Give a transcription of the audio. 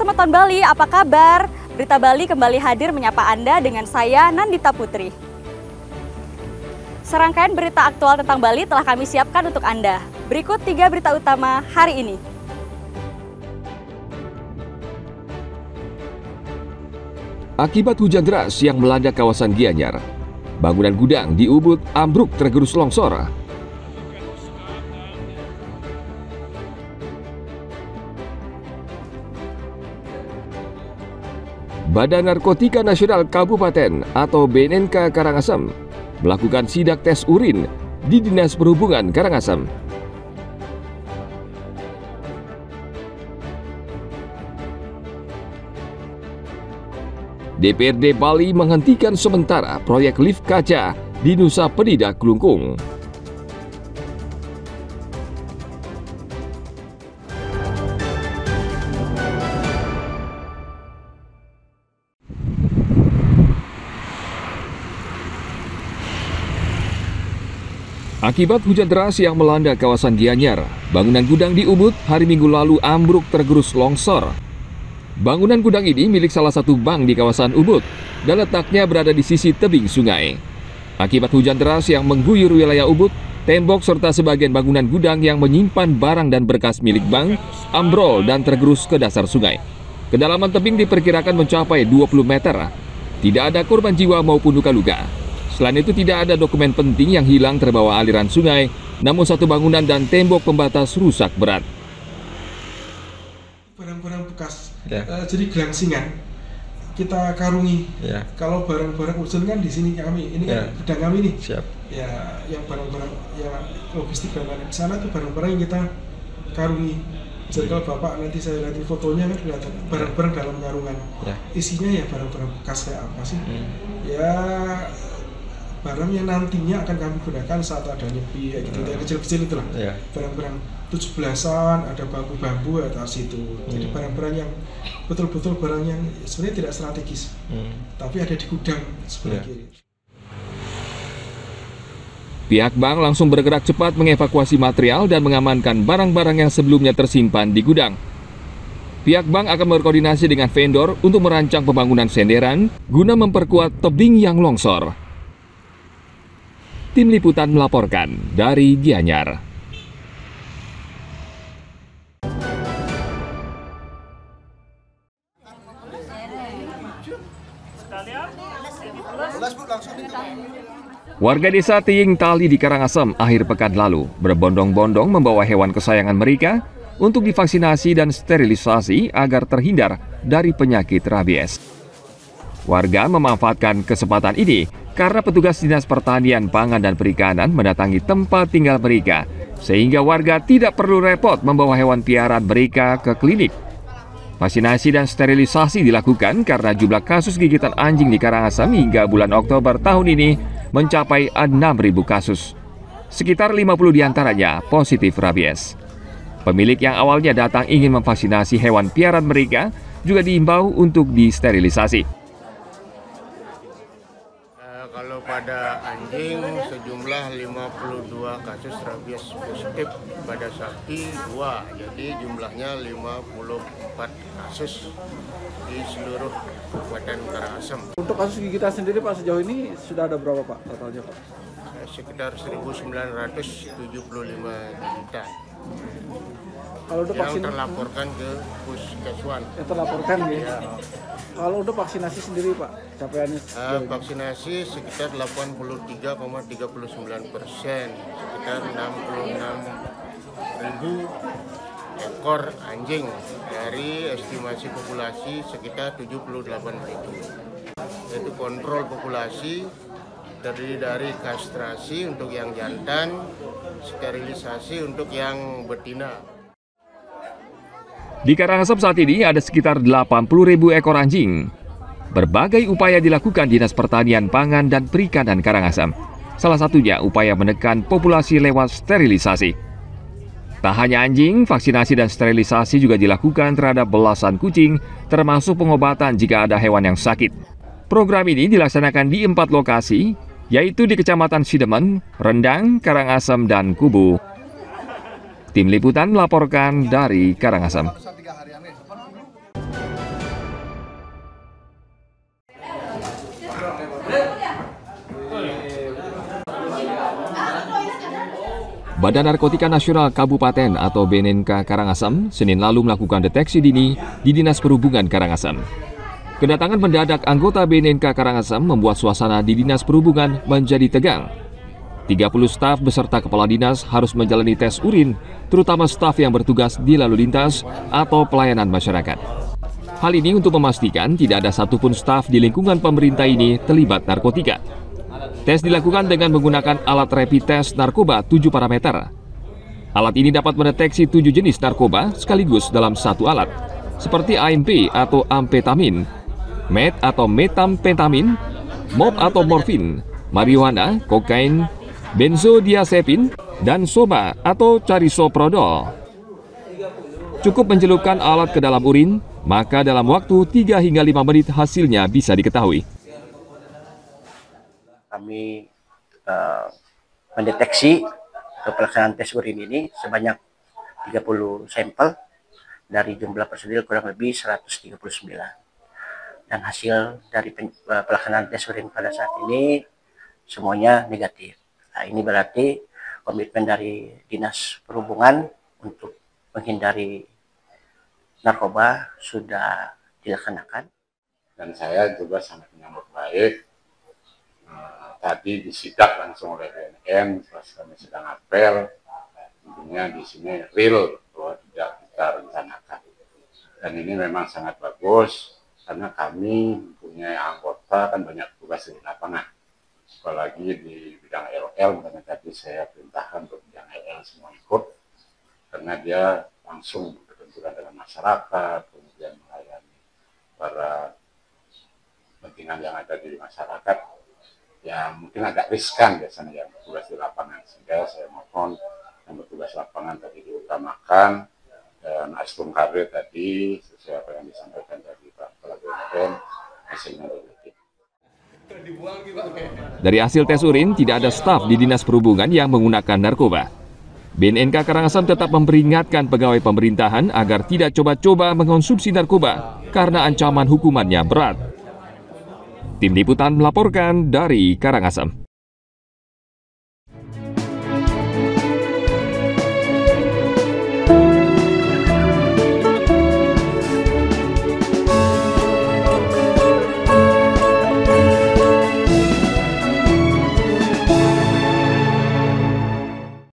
Moton Bali, apa kabar? Berita Bali kembali hadir menyapa Anda dengan saya, Nandita Putri. Serangkaian berita aktual tentang Bali telah kami siapkan untuk Anda. Berikut 3 berita utama hari ini. Akibat hujan deras yang melanda kawasan Gianyar, bangunan gudang di Ubud ambruk tergerus longsor. Badan Narkotika Nasional Kabupaten atau BNNK Karangasem melakukan sidak tes urin di Dinas Perhubungan Karangasem. DPRD Bali menghentikan sementara proyek lift kaca di Nusa Penida Kelungkung. Akibat hujan deras yang melanda kawasan Gianyar, bangunan gudang di Ubud hari Minggu lalu ambruk tergerus longsor. Bangunan gudang ini milik salah satu bank di kawasan Ubud dan letaknya berada di sisi tebing sungai. Akibat hujan deras yang mengguyur wilayah Ubud, tembok serta sebagian bangunan gudang yang menyimpan barang dan berkas milik bank ambrol dan tergerus ke dasar sungai. Kedalaman tebing diperkirakan mencapai 20 meter. Tidak ada korban jiwa maupun luka-luka. Selain itu tidak ada dokumen penting yang hilang terbawa aliran sungai, namun satu bangunan dan tembok pembatas rusak berat. Barang-barang bekas, jadi gelangsingan kita karungi. Kalau barang-barang urgent kan di sini kami, ini kan gudang kami nih. Siap. Ya, yang barang-barang yang logistik dan lain-lain sana tuh barang-barang yang kita karungi. Jadi kalau Bapak nanti saya lihat fotonya kan kelihatan barang-barang dalam karungan. Isinya ya barang-barang bekas kayak apa sih? Ya barang yang nantinya akan kami gunakan saat ada nyepi ya gitu, yang kecil-kecil itulah. Barang-barang 17-an, ada bambu-bambu atas situ. Jadi barang-barang yang betul-betul barang yang sebenarnya tidak strategis, tapi ada di gudang sebelah kiri. Pihak bank langsung bergerak cepat mengevakuasi material dan mengamankan barang-barang yang sebelumnya tersimpan di gudang. Pihak bank akan berkoordinasi dengan vendor untuk merancang pembangunan senderan guna memperkuat tebing yang longsor. Tim Liputan melaporkan dari Gianyar. Warga desa Tiying Tali di Karangasem akhir pekan lalu berbondong-bondong membawa hewan kesayangan mereka untuk divaksinasi dan sterilisasi agar terhindar dari penyakit rabies. Warga memanfaatkan kesempatan ini karena petugas Dinas Pertanian, Pangan, dan Perikanan mendatangi tempat tinggal mereka, sehingga warga tidak perlu repot membawa hewan piaraan mereka ke klinik. Vaksinasi dan sterilisasi dilakukan karena jumlah kasus gigitan anjing di Karangasem hingga bulan Oktober tahun ini mencapai 6.000 kasus. Sekitar 50 diantaranya positif rabies. Pemilik yang awalnya datang ingin memvaksinasi hewan piaraan mereka juga diimbau untuk disterilisasi. Kalau pada anjing sejumlah 52 kasus rabies positif, pada sapi 2, jadi jumlahnya 54 kasus di seluruh Kabupaten Karangasem. Untuk kasus gigitan sendiri Pak, sejauh ini sudah ada berapa Pak totalnya Pak? Sekitar 1.975 gigitan. Kalau udah yang terlaporkan ke Puskeswan. Yang terlaporkan ya. Kalau udah vaksinasi sendiri Pak, capaiannya? Vaksinasi sekitar 83,39%, sekitar 66.000 ekor anjing dari estimasi populasi sekitar 78.000. Itu kontrol populasi terdiri dari kastrasi untuk yang jantan, sterilisasi untuk yang betina. Di Karangasem saat ini ada sekitar 80.000 ekor anjing. Berbagai upaya dilakukan Dinas Pertanian, Pangan, dan Perikanan Karangasem. Salah satunya upaya menekan populasi lewat sterilisasi. Tak hanya anjing, vaksinasi dan sterilisasi juga dilakukan terhadap belasan kucing, termasuk pengobatan jika ada hewan yang sakit. Program ini dilaksanakan di 4 lokasi, yaitu di Kecamatan Sidemen, Rendang, Karangasem, dan Kubu. Tim Liputan melaporkan dari Karangasem. Badan Narkotika Nasional Kabupaten atau BNNK Karangasem Senin lalu melakukan deteksi dini di Dinas Perhubungan Karangasem. Kedatangan mendadak anggota BNNK Karangasem membuat suasana di Dinas Perhubungan menjadi tegang. 30 staf beserta kepala dinas harus menjalani tes urin, terutama staf yang bertugas di lalu lintas atau pelayanan masyarakat. Hal ini untuk memastikan tidak ada satupun staf di lingkungan pemerintah ini terlibat narkotika. Tes dilakukan dengan menggunakan alat rapid test narkoba 7 parameter. Alat ini dapat mendeteksi 7 jenis narkoba sekaligus dalam satu alat, seperti AMP atau amfetamin, met atau metamfetamin, mop atau morfin, marijuana, kokain, benzodiazepin, dan soba atau carisoprodol. Cukup mencelupkan alat ke dalam urin, maka dalam waktu 3 hingga 5 menit hasilnya bisa diketahui. Kami mendeteksi ke pelaksanaan tes urin ini sebanyak 30 sampel dari jumlah personil kurang lebih 139. Dan hasil dari pelaksanaan tes urin pada saat ini semuanya negatif. Nah, ini berarti komitmen dari Dinas Perhubungan untuk menghindari narkoba sudah dilaksanakan. Dan saya juga sangat menyambut baik. Tadi disidak langsung oleh BNN, pas kami sedang apel, tentunya di sini real bahwa tidak kita rencanakan. Dan ini memang sangat bagus karena kami mempunyai anggota kan banyak tugas di lapangan, apalagi di bidang LL. Makanya tadi saya perintahkan untuk bidang LL semua ikut karena dia langsung berbenturan dengan masyarakat, kemudian melayani para kepentingan yang ada di masyarakat. Ya mungkin agak riskan biasanya yang bertugas di lapangan, sehingga saya mohon yang bertugas lapangan tadi diutamakan, dan Astum Karir tadi sesuai apa yang disampaikan tadi Pak Kepala BNN hasilnya negatif. Dari hasil tes urin tidak ada staf di Dinas Perhubungan yang menggunakan narkoba. BNNK Karangasem tetap memperingatkan pegawai pemerintahan agar tidak coba-coba mengonsumsi narkoba karena ancaman hukumannya berat. Tim Liputan melaporkan dari Karangasem.